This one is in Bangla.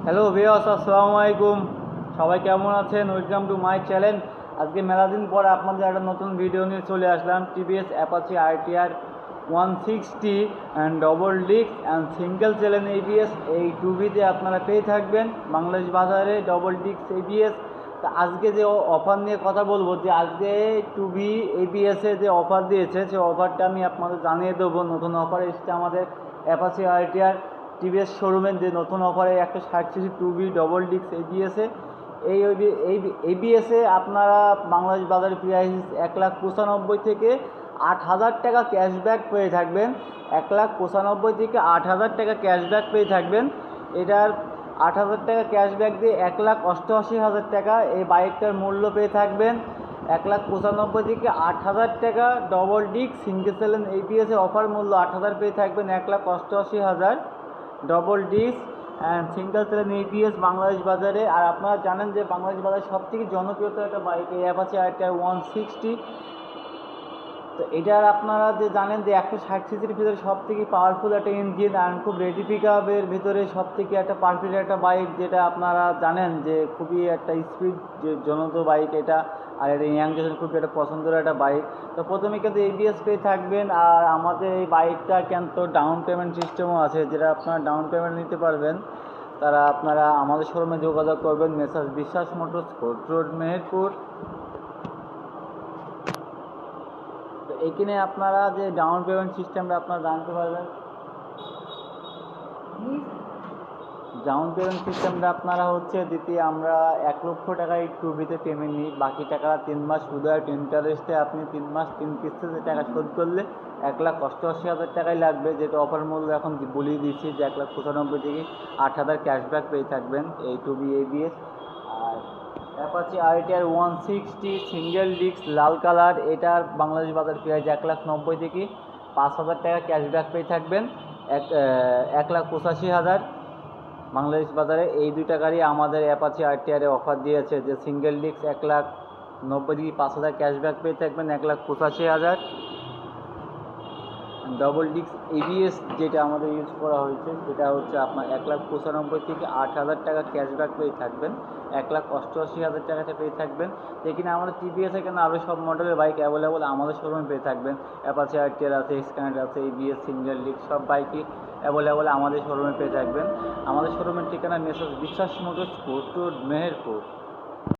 হ্যালো ভিউয়ার্স, আসসালামু আলাইকুম। সবাই কেমন আছেন? Welcome to my channel. আজকে মেলাদিন পর আপনাদের একটা নতুন ভিডিও নিয়ে চলে আসলাম। TVS Apache RTR 160 and double disc and single channel ABS এই টুবিতে আপনারা পেয়ে থাকবেন বাংলাদেশ বাজারে ডবল ডিস্ক এবিএস। তা আজকে যে অফার নিয়ে কথা বলবো, যে আজকে টুবি এবিএসে যে অফার দিয়েছে সেই অফারটা আমি আপনাদের জানিয়ে দেবো। নতুন অফার এসেছে আমাদের অ্যাপাচি আরটিআর টিভিএস শোরুমের যে নতুন অফারে 160 টুবি ডবল ডিস্ক এবিএসে এই এবিএসে আপনারা বাংলাদেশ বাজারে প্রাইস 1,95,000 থেকে 8,000 টাকা ক্যাশব্যাক পেয়ে থাকবেন। 1,95,000 থেকে 8,000 টাকা ক্যাশব্যাক পেয়ে থাকবেন। এটার 8,000 টাকা ক্যাশব্যাক দিয়ে 1,88,000 টাকা এই বাইকটার মূল্য পেয়ে থাকবেন। 1,95,000 থেকে 8,000 টাকা ডবল ডিস্ক সিঙ্গেল চ্যানেল এবিএসের অফার মূল্য 8,000 পেয়ে থাকবেন। 1,88,000 double disc and single channel ABS Bangladesh বাজারে। আর আপনারা জানেন যে বাংলাদেশ বাজারে সবথেকে জনপ্রিয়তা একটা বাইক এই অ্যাপাচি আরটিআর 160। তো এটার আপনারা যে জানেন যে 160 সিসির ভিতরে সবথেকে পাওয়ারফুল একটা ইঞ্জিন আর খুব রেডি পিক আপের ভিতরে সবথেকে একটা পারফেক্ট একটা বাইক, যেটা আপনারা জানেন যে খুবই একটা স্পিড যে জনত বাইক এটা। আর এটা ইয়াং জেনারেশন খুবই একটা পছন্দের একটা বাইক। তো প্রথমে কিন্তু এবিএস পেয়ে থাকবেন। আর আমাদের এই বাইকটা কিন্তু ডাউন পেমেন্ট সিস্টেমও আছে, যেটা আপনারা ডাউন পেমেন্ট নিতে পারবেন। তারা আপনারা আমাদের শোরুমে যোগাযোগ করবেন, মেসার্স বিশ্বাস মোটরস, কোর্ট রোড, মেহেরপুর। তো এইখানে আপনারা যে ডাউন পেমেন্ট সিস্টেমটা আপনারা জানতে পারবেন। ডাউন পেমেন্ট সিস্টেমটা আপনারা হচ্ছে আমরা 1,00,000 টাকায় টুবিতে পেমেন্ট নিই। বাকি টাকা 3 মাস সুদ আর ইন্টারেস্টে আপনি 3 মাস 3 কিস্তিতে টাকা শোধ করলে 1,88,000 টাকাই লাগবে। যেটা অফার মূল্য এখন বলিয়ে দিচ্ছি যে 1,95,000 থেকে 8,000 ক্যাশব্যাক পেয়ে থাকবেন এই টুবি এবিএস। আর অ্যাপাচি আরটিআর 160 সিঙ্গেল ডিস্ক লাল কালার, এটার বাংলাদেশ বাজার প্রাইস 1,90,000 থেকে 5,000 টাকা ক্যাশব্যাক পেয়ে থাকবেন। 1,85,000 বাংলাদেশ বাজারে। এই দুইটা গাড়ি আমাদের অ্যাপাচি আরটিআরে অফার দিয়েছে, যে সিঙ্গেল ডিস্ক 1,90,000 থেকে 5,000 ক্যাশব্যাক পেয়ে থাকবেন। 1,85,000 ডবল ডিস্ক এবিএস যেটা আমাদের ইউজ করা হয়েছে সেটা হচ্ছে আপনার 1,95,000 থেকে 8,000 টাকা ক্যাশব্যাক পেয়ে থাকবেন। 1,88,000 টাকাতে পেয়ে থাকবেন। এখানে আমাদের টিভিএস এখানে আরও সব মডেলের বাইক অ্যাভেলেবল আমাদের শোরুমে পেয়ে থাকবেন। অ্যাপাচি আরটিআর আছে, স্ক্যানার আছে, এবিএস সিঙ্গেল ডিস্ক সব বাইকই অ্যাভেলেবল আমাদের শোরুমে পেয়ে থাকবেন। আমাদের শোরুমের ঠিকানা মেসার্স বিশ্বাস মোটরস, কোর্ট রোড, মেহেরপুর।